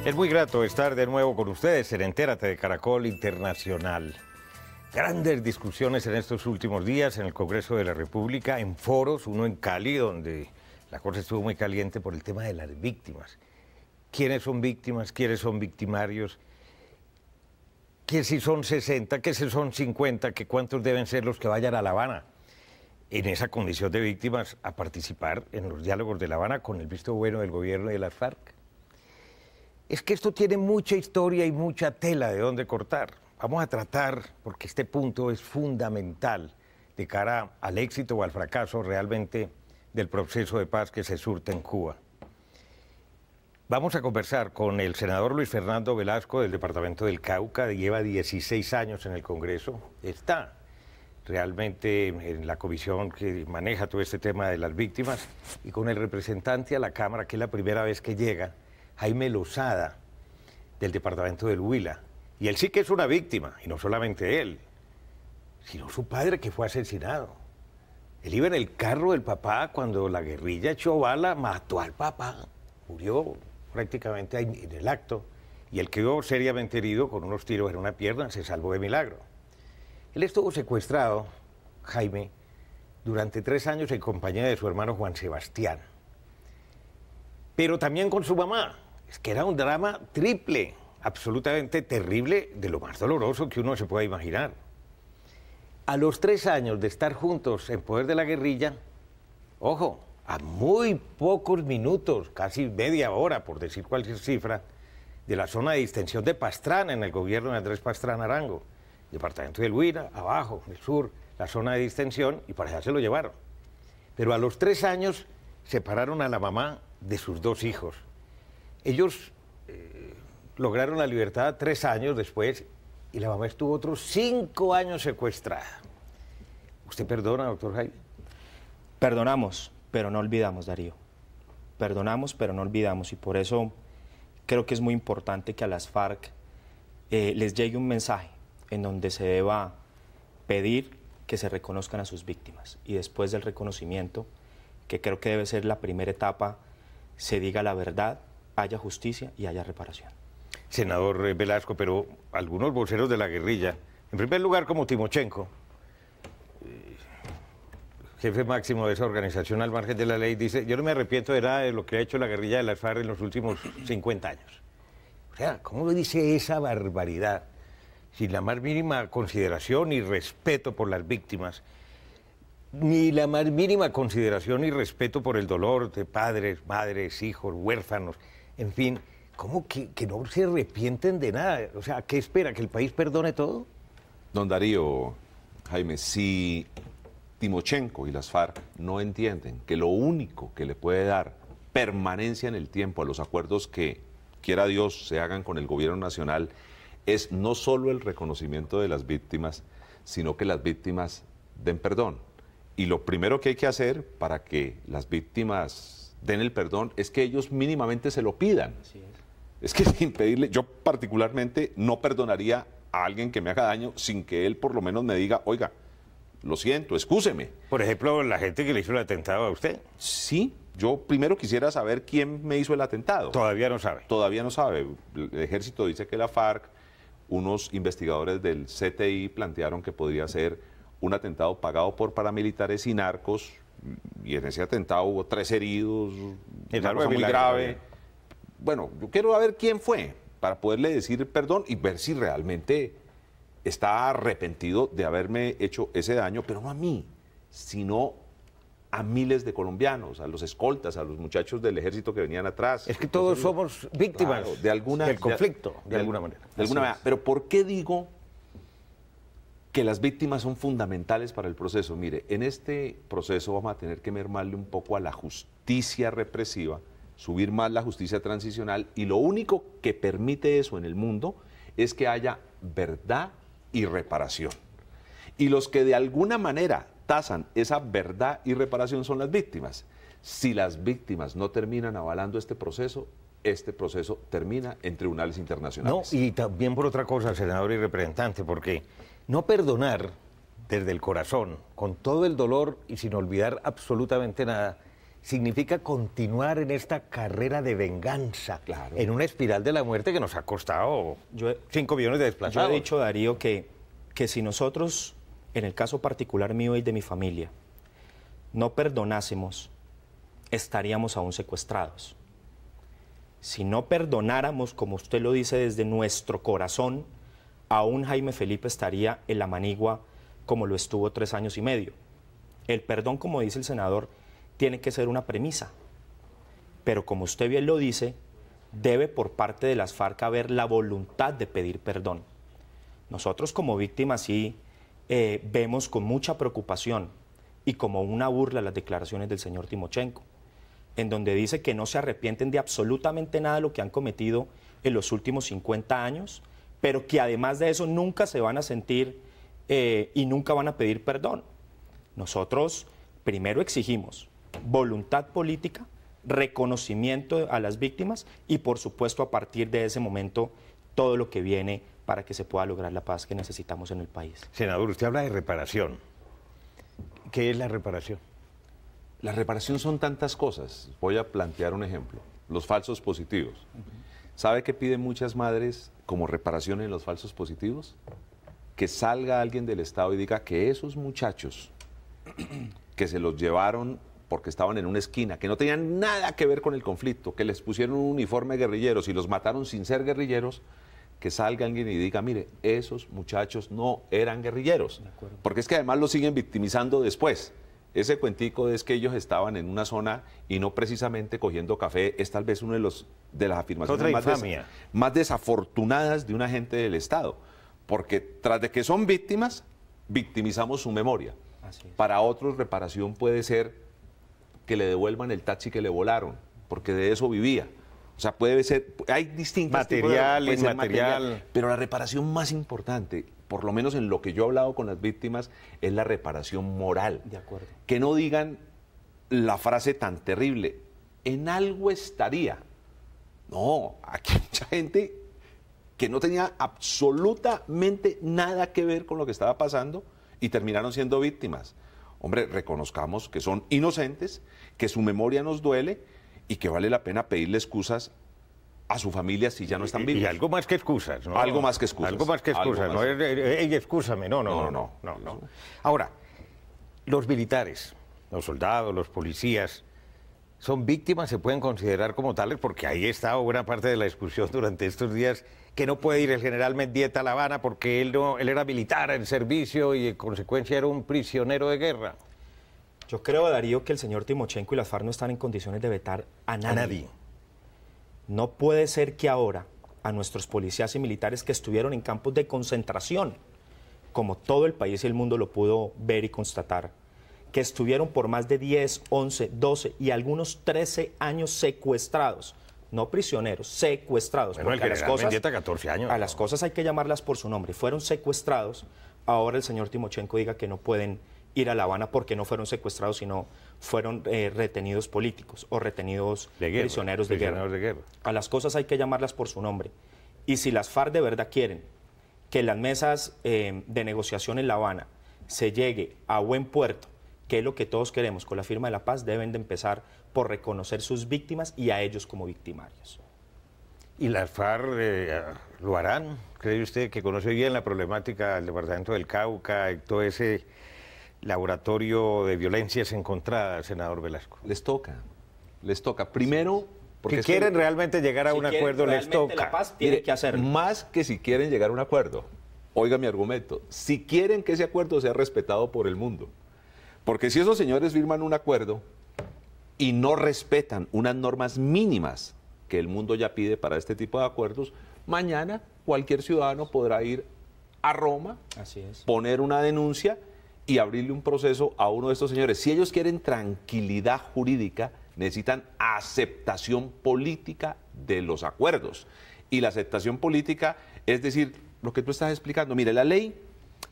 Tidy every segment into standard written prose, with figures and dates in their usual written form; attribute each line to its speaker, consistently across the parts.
Speaker 1: Es muy grato estar de nuevo con ustedes en Entérate de Caracol Internacional. Grandes discusiones en estos últimos días en el Congreso de la República, en foros, uno en Cali, donde la cosa estuvo muy caliente por el tema de las víctimas. ¿Quiénes son víctimas? ¿Quiénes son victimarios? ¿Que si son 60? ¿Que si son 50? ¿Que cuántos deben ser los que vayan a La Habana en esa condición de víctimas a participar en los diálogos de La Habana con el visto bueno del gobierno de las FARC? Es que esto tiene mucha historia y mucha tela de dónde cortar. Vamos a tratar, porque este punto es fundamental de cara al éxito o al fracaso realmente del proceso de paz que se surte en Cuba. Vamos a conversar con el senador Luis Fernando Velasco del departamento del Cauca, lleva 16 años en el Congreso, está realmente en la comisión que maneja todo este tema de las víctimas, y con el representante a la Cámara, que es la primera vez que llega, Jaime Lozada, del departamento del Huila. Y él sí que es una víctima, y no solamente él, sino su padre que fue asesinado. Él iba en el carro del papá cuando la guerrilla echó bala, mató al papá, murió prácticamente en el acto, y él quedó seriamente herido con unos tiros en una pierna, se salvó de milagro. Él estuvo secuestrado, Jaime, durante 3 años en compañía de su hermano Juan Sebastián, pero también con su mamá. Es que era un drama triple, absolutamente terrible, de lo más doloroso que uno se pueda imaginar. A los 3 años de estar juntos en poder de la guerrilla, ojo, a muy pocos minutos, casi media hora, por decir cualquier cifra, de la zona de distensión de Pastrana, en el gobierno de Andrés Pastrana Arango, departamento del Huila, abajo, el sur, la zona de distensión, y para allá se lo llevaron. Pero a los 3 años separaron a la mamá de sus 2 hijos. Ellos lograron la libertad 3 años después, y la mamá estuvo otros 5 años secuestrada. ¿Usted perdona, doctor Jaime?
Speaker 2: Perdonamos, pero no olvidamos, Darío. Perdonamos, pero no olvidamos, y por eso creo que es muy importante que a las FARC les llegue un mensaje en donde se deba pedir que se reconozcan a sus víctimas, y después del reconocimiento, que creo que debe ser la primera etapa, se diga la verdad, haya justicia y haya reparación.
Speaker 1: Senador Velasco, pero algunos voceros de la guerrilla, en primer lugar como Timochenko, jefe máximo de esa organización al margen de la ley, dice: yo no me arrepiento de nada de lo que ha hecho la guerrilla de las FARC en los últimos 50 años. O sea, ¿cómo lo dice esa barbaridad? Sin la más mínima consideración y respeto por las víctimas, ni la más mínima consideración y respeto por el dolor de padres, madres, hijos, huérfanos, en fin, ¿cómo que no se arrepienten de nada? O sea, ¿qué espera? ¿Que el país perdone todo?
Speaker 3: Don Darío, Jaime, si Timochenko y las FARC no entienden que lo único que le puede dar permanencia en el tiempo a los acuerdos que, quiera Dios, se hagan con el gobierno nacional, es no solo el reconocimiento de las víctimas, sino que las víctimas den perdón. Y lo primero que hay que hacer para que las víctimas den el perdón es que ellos mínimamente se lo pidan.
Speaker 2: Así es.
Speaker 3: Es que sin pedirle, yo particularmente no perdonaría a alguien que me haga daño sin que él por lo menos me diga: oiga, lo siento, excúseme.
Speaker 1: Por ejemplo, la gente que le hizo el atentado a usted.
Speaker 3: Sí, yo primero quisiera saber quién me hizo el atentado.
Speaker 1: Todavía no sabe.
Speaker 3: Todavía no sabe. El ejército dice que la FARC, unos investigadores del CTI plantearon que podría ser un atentado pagado por paramilitares y narcos, y en ese atentado hubo 3 heridos, una cosa muy grave. Bueno, yo quiero saber quién fue, para poderle decir perdón y ver si realmente está arrepentido de haberme hecho ese daño, pero no a mí, sino a miles de colombianos, a los escoltas, a los muchachos del ejército que venían atrás.
Speaker 1: Es que todos somos víctimas,
Speaker 3: claro,
Speaker 1: del conflicto, de alguna manera.
Speaker 3: De alguna manera. Pero ¿por qué digo que las víctimas son fundamentales para el proceso? Mire, en este proceso vamos a tener que mermarle un poco a la justicia represiva, subir más la justicia transicional, y lo único que permite eso en el mundo es que haya verdad y reparación. Y los que de alguna manera tasan esa verdad y reparación son las víctimas. Si las víctimas no terminan avalando este proceso termina en tribunales internacionales.
Speaker 1: No, y también por otra cosa, senador y representante, porque no perdonar desde el corazón, con todo el dolor y sin olvidar absolutamente nada, significa continuar en esta carrera de venganza,
Speaker 3: Claro.
Speaker 1: en una espiral de la muerte que nos ha costado 5 millones de desplazados.
Speaker 2: Yo he dicho, Darío, que si nosotros, en el caso particular mío y de mi familia, no perdonásemos, estaríamos aún secuestrados. Si no perdonáramos, como usted lo dice, desde nuestro corazón, aún Jaime Felipe estaría en la manigua como lo estuvo 3 años y medio. El perdón, como dice el senador, tiene que ser una premisa. Pero como usted bien lo dice, debe por parte de las FARC haber la voluntad de pedir perdón. Nosotros como víctimas sí vemos con mucha preocupación y como una burla las declaraciones del señor Timochenko, en donde dice que no se arrepienten de absolutamente nada de lo que han cometido en los últimos 50 años, pero que además de eso nunca se van a sentir y nunca van a pedir perdón. Nosotros primero exigimos voluntad política, reconocimiento a las víctimas y por supuesto a partir de ese momento todo lo que viene para que se pueda lograr la paz que necesitamos en el país.
Speaker 1: Senador, usted habla de reparación. ¿Qué es la reparación?
Speaker 3: La reparación son tantas cosas. Voy a plantear un ejemplo. Los falsos positivos. ¿Sabe qué piden muchas madres como reparación en los falsos positivos? Que salga alguien del Estado y diga que esos muchachos que se los llevaron porque estaban en una esquina, que no tenían nada que ver con el conflicto, que les pusieron un uniforme de guerrilleros y los mataron sin ser guerrilleros, que salga alguien y diga, mire, esos muchachos no eran guerrilleros. Porque es que además los siguen victimizando después. Ese cuentico es que ellos estaban en una zona y no precisamente cogiendo café, es tal vez uno de las afirmaciones más desafortunadas de un agente del Estado. Porque tras de que son víctimas, victimizamos su memoria. Para otros, reparación puede ser que le devuelvan el taxi que le volaron, porque de eso vivía. O sea, puede ser, hay distintas
Speaker 1: material,
Speaker 3: inmaterial, pero la reparación más importante, por lo menos en lo que yo he hablado con las víctimas, es la reparación moral.
Speaker 2: De acuerdo.
Speaker 3: Que no digan la frase tan terrible, en algo estaría. No, aquí hay mucha gente que no tenía absolutamente nada que ver con lo que estaba pasando y terminaron siendo víctimas. Hombre, reconozcamos que son inocentes, que su memoria nos duele y que vale la pena pedirle excusas a su familia si ya no están vivos.
Speaker 1: Y algo más que excusas, ¿no?
Speaker 3: Algo más que excusas.
Speaker 1: Algo más que excusas, no es, ey, excúsame, no. Ahora, los militares, los soldados, los policías, ¿son víctimas? ¿Se pueden considerar como tales? Porque ahí está buena parte de la discusión durante estos días, que no puede ir el general Mendieta a La Habana porque él era militar en servicio y en consecuencia era un prisionero de guerra.
Speaker 2: Yo creo, Darío, que el señor Timochenko y las FARC no están en condiciones de vetar a nadie. No puede ser que ahora a nuestros policías y militares que estuvieron en campos de concentración, como todo el país y el mundo lo pudo ver y constatar, que estuvieron por más de 10, 11, 12 y algunos 13 años secuestrados, no prisioneros, secuestrados.
Speaker 1: Bueno,
Speaker 2: porque
Speaker 1: el general Mendieta, 14 años.
Speaker 2: A las cosas hay que llamarlas por su nombre. Fueron secuestrados. Ahora el señor Timochenko diga que no pueden ir a La Habana porque no fueron secuestrados, sino fueron retenidos políticos o retenidos prisioneros de guerra. A las cosas hay que llamarlas por su nombre. Y si las FARC de verdad quieren que las mesas de negociación en La Habana se llegue a buen puerto, que es lo que todos queremos con la firma de la paz, deben de empezar por reconocer sus víctimas y a ellos como victimarios.
Speaker 1: ¿Y las FARC lo harán? ¿Cree usted que conoce bien la problemática del departamento del Cauca y todo ese laboratorio de violencias encontradas, senador Velasco?
Speaker 3: Les toca. Primero, porque
Speaker 1: si quieren realmente llegar a un acuerdo, les toca.
Speaker 2: La paz tiene que hacerlo.
Speaker 3: Más que si quieren llegar a un acuerdo. Oiga mi argumento. Si quieren que ese acuerdo sea respetado por el mundo. Porque si esos señores firman un acuerdo y no respetan unas normas mínimas que el mundo ya pide para este tipo de acuerdos, mañana cualquier ciudadano podrá ir a Roma, poner una denuncia y abrirle un proceso a uno de estos señores. Si ellos quieren tranquilidad jurídica, necesitan aceptación política de los acuerdos. Y la aceptación política es decir, lo que tú estás explicando. Mire, la ley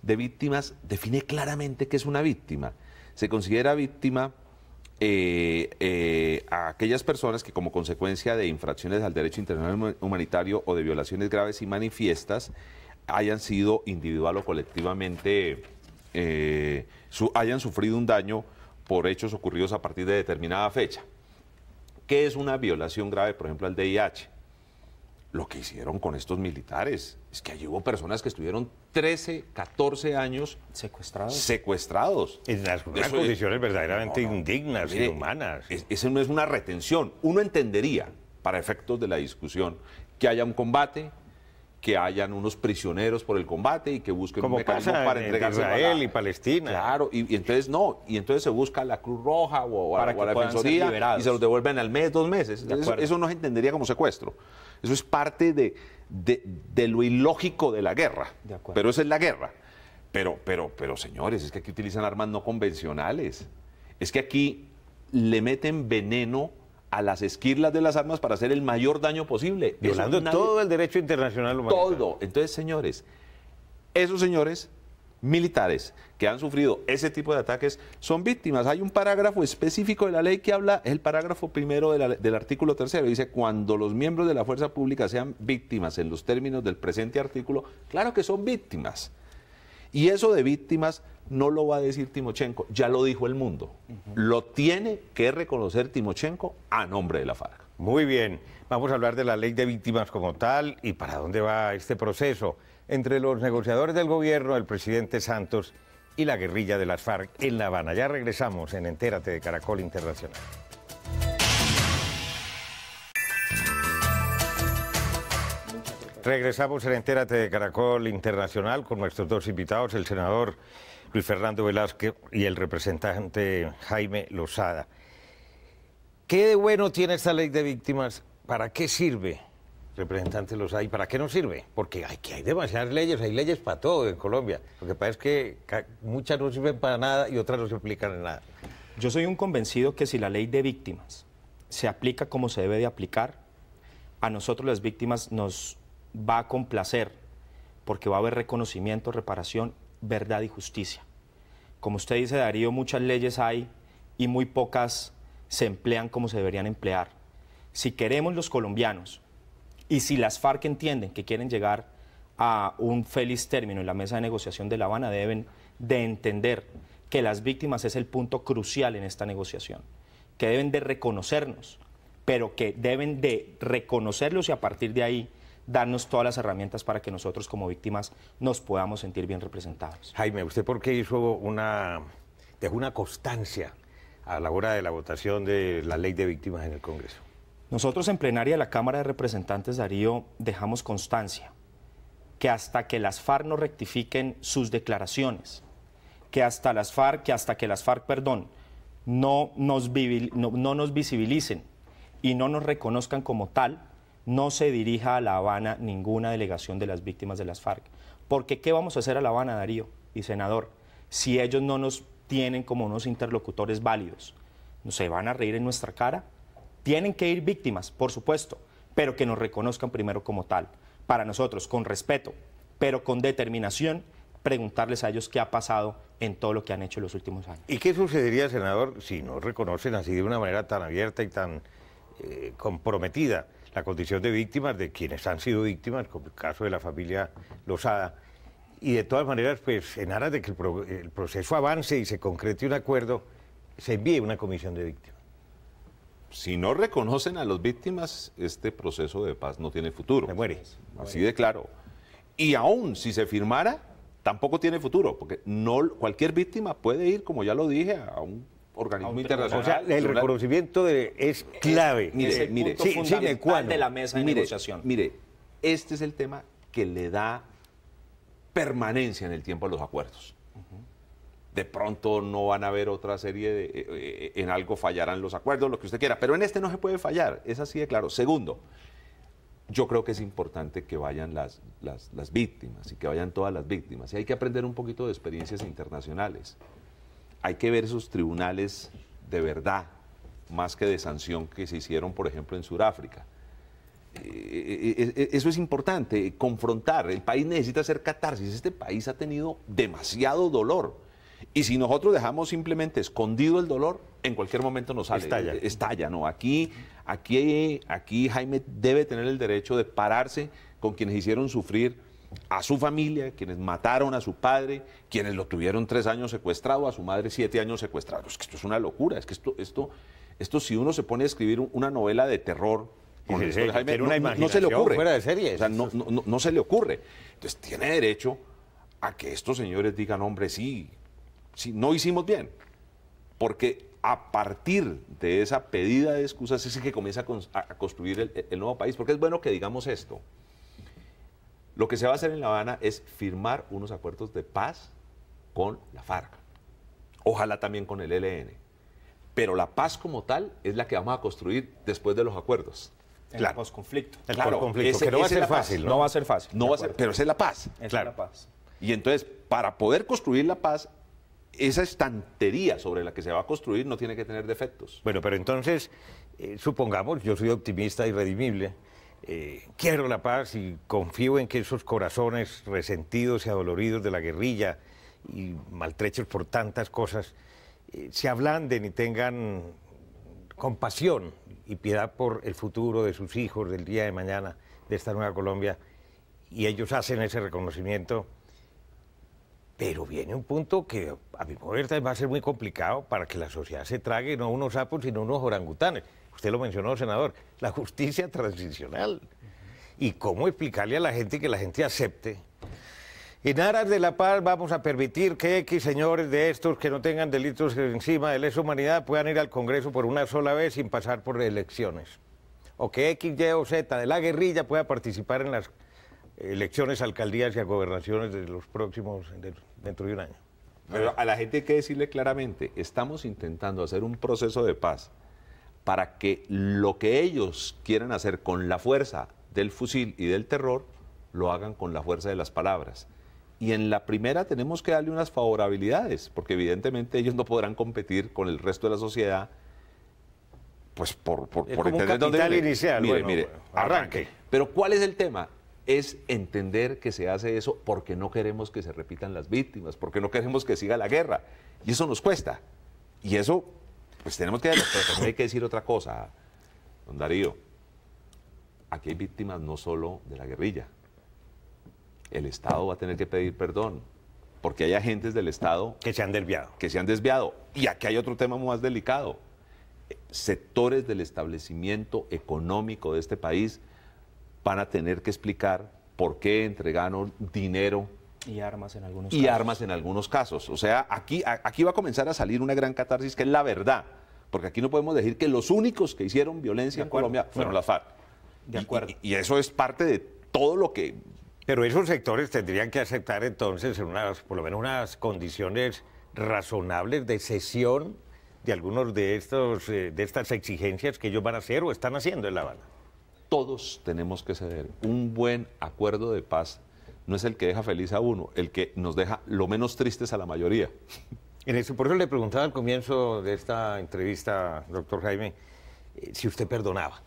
Speaker 3: de víctimas define claramente qué es una víctima. Se considera víctima a aquellas personas que como consecuencia de infracciones al derecho internacional humanitario o de violaciones graves y manifiestas hayan sido individual o colectivamente, hayan sufrido un daño por hechos ocurridos a partir de determinada fecha. ¿Qué es una violación grave, por ejemplo, al DIH? Lo que hicieron con estos militares es que allí hubo personas que estuvieron 13, 14 años secuestrados.
Speaker 1: En unas condiciones verdaderamente indignas,
Speaker 3: mire,
Speaker 1: inhumanas.
Speaker 3: Eso no es una retención. Uno entendería, para efectos de la discusión, que haya un combate, que hayan unos prisioneros por el combate y que busquen
Speaker 1: como
Speaker 3: un mecanismo
Speaker 1: pasa
Speaker 3: para
Speaker 1: en
Speaker 3: entregarse
Speaker 1: Israel y Palestina.
Speaker 3: Claro, y entonces no, y entonces se busca a la Cruz Roja o a la Defensoría y se los devuelven al mes, 2 meses. Eso no se entendería como secuestro. Eso es parte de lo ilógico de la guerra. Pero esa es la guerra. Pero señores, es que aquí utilizan armas no convencionales. Es que aquí le meten veneno a las esquirlas de las armas para hacer el mayor daño posible.
Speaker 1: Violando todo el derecho internacional humanitario.
Speaker 3: Todo. Entonces, señores, esos señores militares que han sufrido ese tipo de ataques son víctimas. Hay un parágrafo específico de la ley que habla, es el parágrafo primero del artículo 3º, dice: cuando los miembros de la fuerza pública sean víctimas en los términos del presente artículo, claro que son víctimas. Y eso de víctimas no lo va a decir Timochenko, ya lo dijo el mundo. Lo tiene que reconocer Timochenko a nombre de la FARC.
Speaker 1: Muy bien, vamos a hablar de la ley de víctimas como tal y para dónde va este proceso entre los negociadores del gobierno, el presidente Santos y la guerrilla de las FARC en La Habana. Ya regresamos en Entérate de Caracol Internacional. Regresamos en Entérate de Caracol Internacional con nuestros 2 invitados, el senador Luis Fernando Velázquez y el representante Jaime Lozada. ¿Qué de bueno tiene esta ley de víctimas? ¿Para qué sirve, representante Lozada, y para qué no sirve? Porque aquí hay demasiadas leyes, hay leyes para todo en Colombia. Lo que pasa es que muchas no sirven para nada y otras no se aplican en nada.
Speaker 2: Yo soy un convencido que si la ley de víctimas se aplica como se debe de aplicar, a nosotros las víctimas nos va a complacer, porque va a haber reconocimiento, reparación, verdad y justicia. Como usted dice, Darío, muchas leyes hay y muy pocas se emplean como se deberían emplear. Si queremos los colombianos y si las FARC entienden que quieren llegar a un feliz término en la mesa de negociación de La Habana, deben de entender que las víctimas es el punto crucial en esta negociación, que deben de reconocernos, pero que deben de reconocerlos y a partir de ahí darnos todas las herramientas para que nosotros como víctimas nos podamos sentir bien representados.
Speaker 1: Jaime, ¿usted por qué dejó una constancia a la hora de la votación de la ley de víctimas en el Congreso?
Speaker 2: Nosotros en plenaria de la Cámara de Representantes, Darío, dejamos constancia que hasta que las FARC no rectifiquen sus declaraciones, que hasta que las FARC, no nos visibilicen y no nos reconozcan como tal, no se dirija a La Habana ninguna delegación de las víctimas de las FARC. Porque ¿qué vamos a hacer a La Habana, Darío y senador, si ellos no nos tienen como unos interlocutores válidos? ¿No se van a reír en nuestra cara? Tienen que ir víctimas, por supuesto, pero que nos reconozcan primero como tal. Para nosotros, con respeto, pero con determinación, preguntarles a ellos qué ha pasado en todo lo que han hecho en los últimos años.
Speaker 1: ¿Y qué sucedería, senador, si no reconocen así de una manera tan abierta y tan comprometida la condición de víctimas de quienes han sido víctimas, como el caso de la familia Lozada? Y de todas maneras, pues en aras de que el proceso avance y se concrete un acuerdo, se envíe una comisión de víctimas.
Speaker 3: Si no reconocen a las víctimas, este proceso de paz no tiene futuro.
Speaker 1: Me muere.
Speaker 3: Así de claro. Y aún si se firmara, tampoco tiene futuro, porque no cualquier víctima puede ir, como ya lo dije, a un organismo internacional.
Speaker 1: O sea, el reconocimiento es clave.
Speaker 2: Es el punto fundamental de la mesa de negociación.
Speaker 3: Mire, este es el tema que le da permanencia en el tiempo a los acuerdos. De pronto no van a haber otra serie en algo fallarán los acuerdos, lo que usted quiera, pero en este no se puede fallar, es así de claro. Segundo, yo creo que es importante que vayan las víctimas y que vayan todas las víctimas. Y hay que aprender un poquito de experiencias internacionales. Hay que ver esos tribunales de verdad, más que de sanción que se hicieron, por ejemplo, en Sudáfrica. Eso es importante, confrontar. El país necesita hacer catarsis. Este país ha tenido demasiado dolor. Y si nosotros dejamos simplemente escondido el dolor, en cualquier momento nos sale. Estalla, ¿no? Aquí Jaime debe tener el derecho de pararse con quienes hicieron sufrir a su familia, quienes mataron a su padre, quienes lo tuvieron 3 años secuestrado, a su madre 7 años secuestrado. Es que esto es una locura, es que esto si uno se pone a escribir una novela de terror, con
Speaker 1: Sí,
Speaker 3: esto de Jaime,
Speaker 1: tiene una
Speaker 3: no se le
Speaker 1: imaginación
Speaker 3: ocurre.
Speaker 1: fuera de serie.
Speaker 3: O sea, no se le ocurre. Entonces tiene derecho a que estos señores digan, hombre, sí, no hicimos bien. Porque a partir de esa pedida de excusas es que comienza a construir el nuevo país. Porque es bueno que digamos esto. Lo que se va a hacer en La Habana es firmar unos acuerdos de paz con la FARC. Ojalá también con el ELN. Pero la paz como tal es la que vamos a construir después de los acuerdos.
Speaker 2: El posconflicto.
Speaker 1: El
Speaker 3: Claro,
Speaker 1: conflicto, que no va a
Speaker 3: esa es
Speaker 1: ser
Speaker 3: la paz.
Speaker 1: fácil, ¿no?
Speaker 2: No va a ser fácil.
Speaker 3: No va a ser, pero esa es la paz.
Speaker 2: Esa es
Speaker 1: Claro.
Speaker 2: la paz.
Speaker 3: Y entonces, para poder construir la paz, esa estantería sobre la que se va a construir no tiene que tener defectos.
Speaker 1: Bueno, pero entonces, supongamos, yo soy optimista y redimible, quiero la paz y confío en que esos corazones resentidos y adoloridos de la guerrilla y maltrechos por tantas cosas, se ablanden y tengan compasión y piedad por el futuro de sus hijos, del día de mañana, de esta nueva Colombia, y ellos hacen ese reconocimiento. Pero viene un punto que a mi mover va a ser muy complicado para que la sociedad se trague no unos sapos, sino unos orangutanes. Usted lo mencionó, senador, la justicia transicional. ¿Y cómo explicarle a la gente que la gente acepte? En aras de la paz vamos a permitir que X señores de estos que no tengan delitos encima de lesa humanidad puedan ir al Congreso por una sola vez sin pasar por elecciones. O que X, Y o Z de la guerrilla pueda participar en las elecciones a alcaldías y a gobernaciones de los próximos, dentro de un año.
Speaker 3: Pero a la gente hay que decirle claramente, estamos intentando hacer un proceso de paz para que lo que ellos quieran hacer con la fuerza del fusil y del terror, lo hagan con la fuerza de las palabras. Y en la primera tenemos que darle unas favorabilidades, porque evidentemente ellos no podrán competir con el resto de la sociedad, pues por
Speaker 1: como
Speaker 3: entender
Speaker 1: un
Speaker 3: dónde
Speaker 1: capital
Speaker 3: viene.
Speaker 1: inicial.
Speaker 3: Mire,
Speaker 1: Bueno,
Speaker 3: mire,
Speaker 1: arranque.
Speaker 3: Pero ¿cuál es el tema? Es entender que se hace eso porque no queremos que se repitan las víctimas, porque no queremos que siga la guerra. Y eso nos cuesta. Y eso, pues tenemos que... Pero también hay que decir otra cosa, don Darío. Aquí hay víctimas no solo de la guerrilla. El Estado va a tener que pedir perdón, porque hay agentes del Estado
Speaker 1: Que se han desviado.
Speaker 3: que se han desviado. Y aquí hay otro tema más delicado. Sectores del establecimiento económico de este país van a tener que explicar por qué entregaron dinero
Speaker 2: Y armas en algunos
Speaker 3: y
Speaker 2: casos.
Speaker 3: armas en algunos casos. O sea, aquí va a comenzar a salir una gran catarsis que es la verdad. Porque aquí no podemos decir que los únicos que hicieron violencia en Colombia fueron las FARC.
Speaker 2: De acuerdo.
Speaker 3: Y eso es parte de todo lo que...
Speaker 1: Pero esos sectores tendrían que aceptar entonces por lo menos unas condiciones razonables de cesión de algunos de estas exigencias que ellos van a hacer o están haciendo en La Habana.
Speaker 3: Todos tenemos que ceder. Un buen acuerdo de paz no es el que deja feliz a uno, el que nos deja lo menos tristes a la mayoría.
Speaker 1: Por eso le preguntaba al comienzo de esta entrevista, doctor Jaime, si usted perdonaba,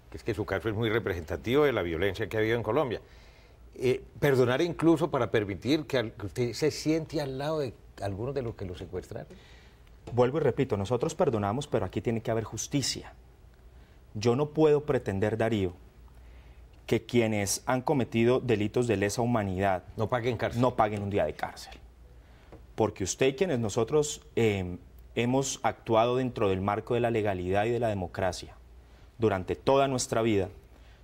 Speaker 1: que es que su caso es muy representativo de la violencia que ha habido en Colombia. Perdonar incluso para permitir que usted se siente al lado de algunos de los que lo secuestraron.
Speaker 2: Vuelvo y repito, nosotros perdonamos, pero aquí tiene que haber justicia. Yo no puedo pretender, Darío, que quienes han cometido delitos de lesa humanidad
Speaker 1: No paguen cárcel.
Speaker 2: no paguen un día de cárcel. Porque usted y quienes nosotros hemos actuado dentro del marco de la legalidad y de la democracia durante toda nuestra vida,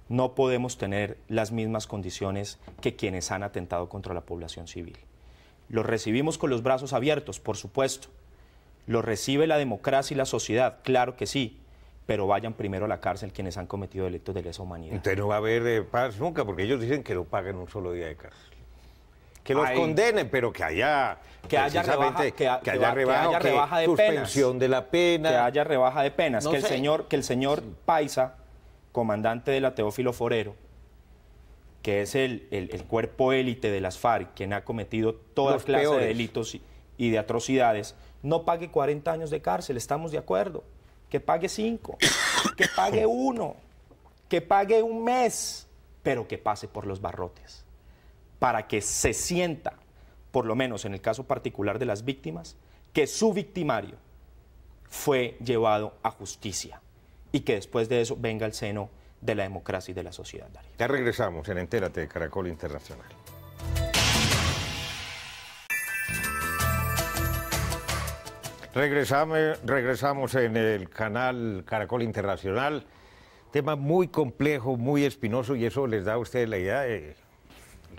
Speaker 2: no podemos tener las mismas condiciones que quienes han atentado contra la población civil. Los recibimos con los brazos abiertos, por supuesto. Los recibe la democracia y la sociedad, claro que sí, pero vayan primero a la cárcel quienes han cometido delitos de lesa humanidad.
Speaker 1: Entonces no va a haber paz nunca, porque ellos dicen que no paguen un solo día de cárcel. Que los condenen, pero que haya
Speaker 2: rebaja, que haya rebaja de
Speaker 1: suspensión
Speaker 2: penas,
Speaker 1: de la pena.
Speaker 2: que haya rebaja de penas,
Speaker 1: No
Speaker 2: que
Speaker 1: sé.
Speaker 2: el señor Paisa, comandante de la Teófilo Forero, que es el cuerpo élite de las FARC, quien ha cometido toda
Speaker 1: Los
Speaker 2: clase
Speaker 1: peores.
Speaker 2: de delitos y de atrocidades, no pague 40 años de cárcel, estamos de acuerdo. Que pague 5, que pague 1, que pague un mes, pero que pase por los barrotes, para que se sienta, por lo menos en el caso particular de las víctimas, que su victimario fue llevado a justicia y que después de eso venga el seno de la democracia y de la sociedad, Darío.
Speaker 1: Ya regresamos en Entérate de Caracol Internacional. Regresamos en el canal Caracol Internacional. Tema muy complejo, muy espinoso, y eso les da a ustedes la idea del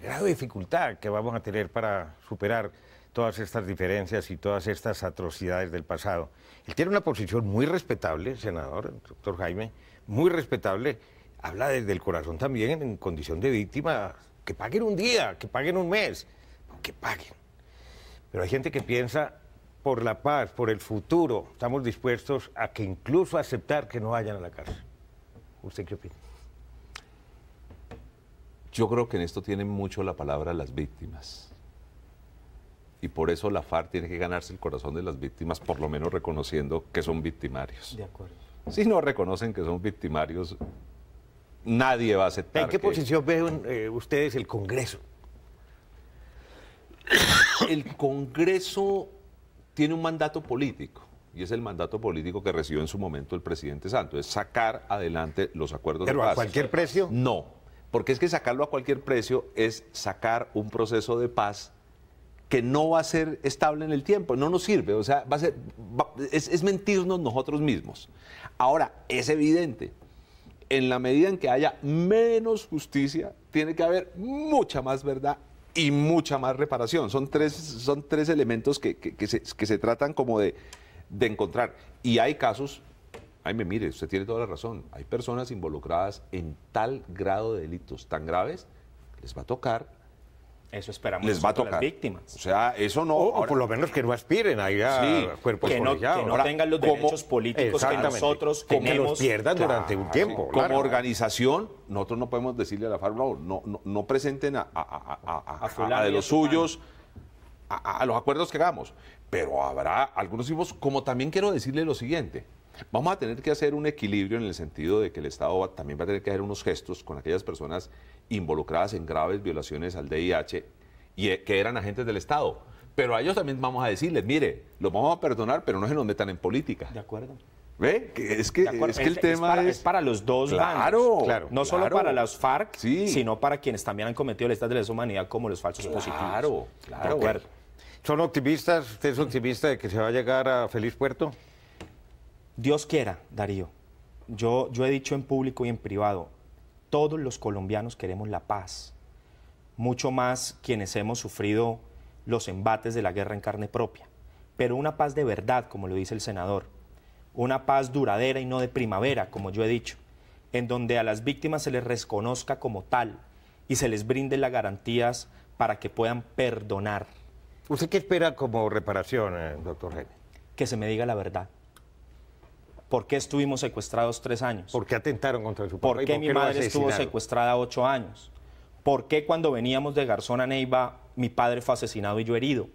Speaker 1: grado de dificultad que vamos a tener para superar todas estas diferencias y todas estas atrocidades del pasado. Él tiene una posición muy respetable, senador, doctor Jaime, muy respetable. Habla desde el corazón también en condición de víctima. Que paguen un día, que paguen un mes, que paguen. Pero hay gente que piensa por la paz, por el futuro. Estamos dispuestos a que incluso aceptar que no vayan a la cárcel. ¿Usted qué opina?
Speaker 3: Yo creo que en esto tienen mucho la palabra las víctimas. Y por eso la FARC tiene que ganarse el corazón de las víctimas, por lo menos reconociendo que son victimarios.
Speaker 2: De acuerdo.
Speaker 3: Si no reconocen que son victimarios, nadie va a aceptar.
Speaker 1: ¿En qué posición ven ustedes el Congreso?
Speaker 3: El Congreso tiene un mandato político, y es el mandato político que recibió en su momento el presidente Santos, es sacar adelante los acuerdos de paz.
Speaker 1: ¿Pero a cualquier precio?
Speaker 3: No, porque es que sacarlo a cualquier precio es sacar un proceso de paz que no va a ser estable en el tiempo, no nos sirve, o sea, es mentirnos nosotros mismos. Ahora, es evidente, en la medida en que haya menos justicia, tiene que haber mucha más verdad y mucha más reparación. Son tres elementos que se tratan como de encontrar. Y hay casos, Jaime, mire, usted tiene toda la razón, hay personas involucradas en tal grado de delitos tan graves, les va a tocar.
Speaker 2: Eso esperamos
Speaker 3: Les va a tocar.
Speaker 2: las víctimas.
Speaker 3: O sea, eso no...
Speaker 1: O por lo menos que no aspiren a ir a cuerpos
Speaker 2: que no
Speaker 1: colegiados.
Speaker 2: tengan los derechos políticos que nosotros
Speaker 1: como
Speaker 2: tenemos.
Speaker 1: que los pierdan durante un tiempo.
Speaker 3: Como
Speaker 1: claro.
Speaker 3: organización, nosotros no podemos decirle a la FARC, no presenten a de los suyos a los acuerdos que hagamos. Pero habrá algunos tipos, como también quiero decirle lo siguiente. Vamos a tener que hacer un equilibrio en el sentido de que el Estado también va a tener que hacer unos gestos con aquellas personas involucradas en graves violaciones al DIH y que eran agentes del Estado. Pero a ellos también vamos a decirles, mire, los vamos a perdonar, pero no se nos metan en política.
Speaker 2: De acuerdo.
Speaker 3: ¿Ve? Es que el tema
Speaker 2: es para los dos
Speaker 3: bandos.
Speaker 1: Claro,
Speaker 2: no solo para los FARC,
Speaker 3: sí,
Speaker 2: sino para quienes también han cometido delitos de lesa humanidad como los falsos positivos.
Speaker 3: Claro.
Speaker 2: De acuerdo.
Speaker 1: ¿Son optimistas? ¿Usted es optimista de que se va a llegar a feliz puerto?
Speaker 2: Dios quiera, Darío. Yo he dicho en público y en privado, todos los colombianos queremos la paz, mucho más quienes hemos sufrido los embates de la guerra en carne propia, pero una paz de verdad, como lo dice el senador, una paz duradera y no de primavera, como yo he dicho, en donde a las víctimas se les reconozca como tal y se les brinden las garantías para que puedan perdonar.
Speaker 1: ¿Usted qué espera como reparación, doctor Jaime?
Speaker 2: Que se me diga la verdad. ¿Por qué estuvimos secuestrados 3 años?
Speaker 1: ¿Por qué atentaron contra su papá?
Speaker 2: ¿Por qué mi madre estuvo secuestrada 8 años? ¿Por qué cuando veníamos de Garzón a Neiva mi padre fue asesinado y yo herido?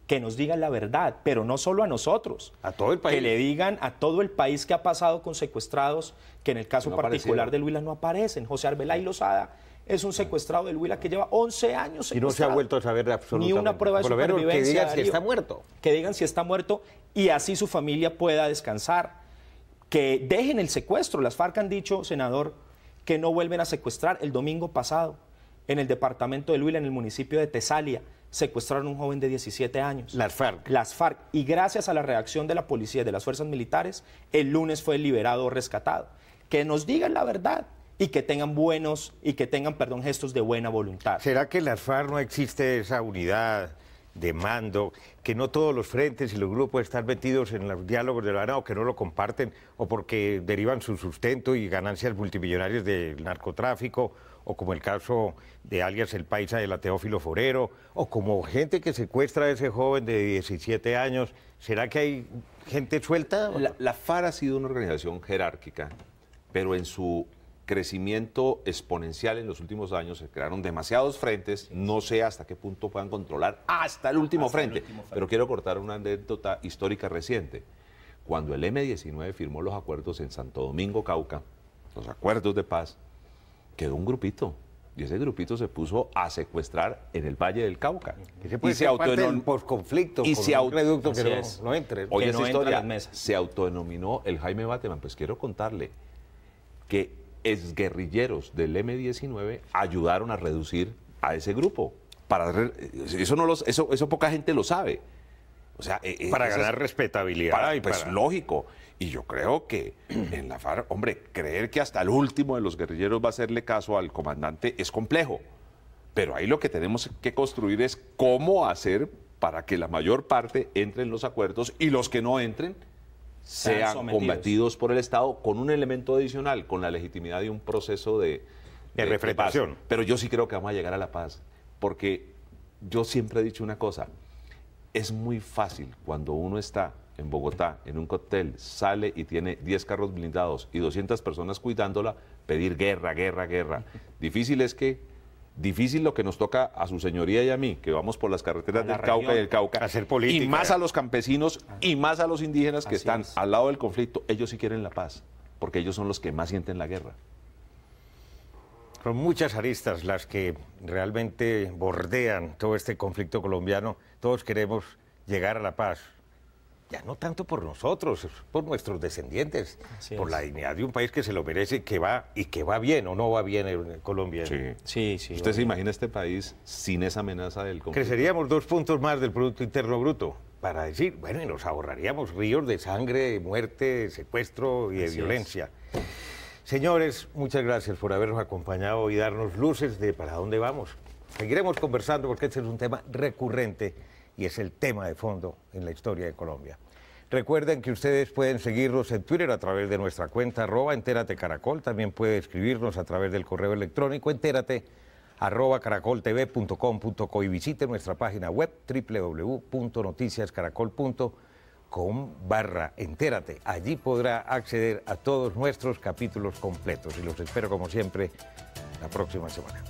Speaker 2: Que nos digan la verdad, pero no solo a nosotros.
Speaker 1: A todo el país.
Speaker 2: Que le digan a todo el país que ha pasado con secuestrados, que en el caso
Speaker 3: no
Speaker 2: particular del Huila no aparecen. José Arbelay Lozada es un secuestrado del Huila que lleva 11 años secuestrado.
Speaker 1: Y no se ha vuelto a saber absolutamente.
Speaker 2: Ni una prueba de supervivencia.
Speaker 1: Que digan si
Speaker 2: Darío.
Speaker 1: está muerto.
Speaker 2: Que digan si está muerto y así su familia pueda descansar. Que dejen el secuestro. Las FARC han dicho, senador, que no vuelven a secuestrar. El domingo pasado, en el departamento del Huila, en el municipio de Tesalia, secuestraron a un joven de 17 años.
Speaker 1: Las FARC.
Speaker 2: Las FARC. Y gracias a la reacción de la policía y de las fuerzas militares, el lunes fue liberado o rescatado. Que nos digan la verdad y que tengan gestos de buena voluntad.
Speaker 1: ¿Será que en las FARC no existe esa unidad de mando, que no todos los frentes y los grupos están metidos en los diálogos de la Habana o que no lo comparten o porque derivan su sustento y ganancias multimillonarias del narcotráfico o como el caso de alias El Paisa de la Teófilo Forero o como gente que secuestra a ese joven de 17 años? ¿Será que hay gente suelta?
Speaker 3: La FARC ha sido una organización jerárquica, pero en su crecimiento exponencial en los últimos años se crearon demasiados frentes, no sé hasta qué punto puedan controlar hasta el último frente. Pero quiero cortar una anécdota histórica reciente. Cuando el M-19 firmó los acuerdos en Santo Domingo, Cauca, los acuerdos de paz, quedó un grupito. Y ese grupito se puso a secuestrar en el Valle del Cauca.
Speaker 1: Y se autodenominó posconflicto,
Speaker 3: y
Speaker 1: con un reducto que no entre.
Speaker 3: Oye, esa
Speaker 2: no entra a
Speaker 3: historia
Speaker 2: las mesas.
Speaker 3: se autodenominó el Jaime Bateman. Pues quiero contarle que exguerrilleros del M-19 ayudaron a reducir a ese grupo. Eso poca gente lo sabe. O sea,
Speaker 1: para ganar respetabilidad.
Speaker 3: Pues lógico. Y yo creo que en la FARC, hombre, creer que hasta el último de los guerrilleros va a hacerle caso al comandante es complejo. Pero ahí lo que tenemos que construir es cómo hacer para que la mayor parte entre en los acuerdos y los que no entren sean combatidos por el Estado con un elemento adicional, con la legitimidad de un proceso de
Speaker 1: refrendación.
Speaker 3: Paz. Pero yo sí creo que vamos a llegar a la paz, porque yo siempre he dicho una cosa, es muy fácil cuando uno está en Bogotá, en un cóctel, sale y tiene 10 carros blindados y 200 personas cuidándola, pedir guerra, guerra, guerra. Difícil lo que nos toca a su señoría y a mí, que vamos por las carreteras del Cauca y del Cauca,
Speaker 1: hacer política,
Speaker 3: y más a los campesinos y más a los indígenas que están al lado del conflicto. Ellos sí quieren la paz, porque ellos son los que más sienten la guerra.
Speaker 1: Son muchas aristas las que realmente bordean todo este conflicto colombiano. Todos queremos llegar a la paz. Ya no tanto por nosotros, por nuestros descendientes, por la dignidad de un país que se lo merece, que va bien o no va bien en Colombia.
Speaker 2: Sí.
Speaker 3: ¿Usted se imagina este país sin esa amenaza del conflicto?
Speaker 1: Creceríamos 2 puntos más del Producto Interno Bruto, para decir, bueno, y nos ahorraríamos ríos de sangre, de muerte, de secuestro y de violencia. Señores, muchas gracias por habernos acompañado y darnos luces de para dónde vamos. Seguiremos conversando porque este es un tema recurrente y es el tema de fondo en la historia de Colombia. Recuerden que ustedes pueden seguirnos en Twitter a través de nuestra cuenta @enteratecaracol. También puede escribirnos a través del correo electrónico enterate@caracoltv.com.co y visite nuestra página web www.noticiascaracol.com/entérate. Allí podrá acceder a todos nuestros capítulos completos y los espero como siempre la próxima semana.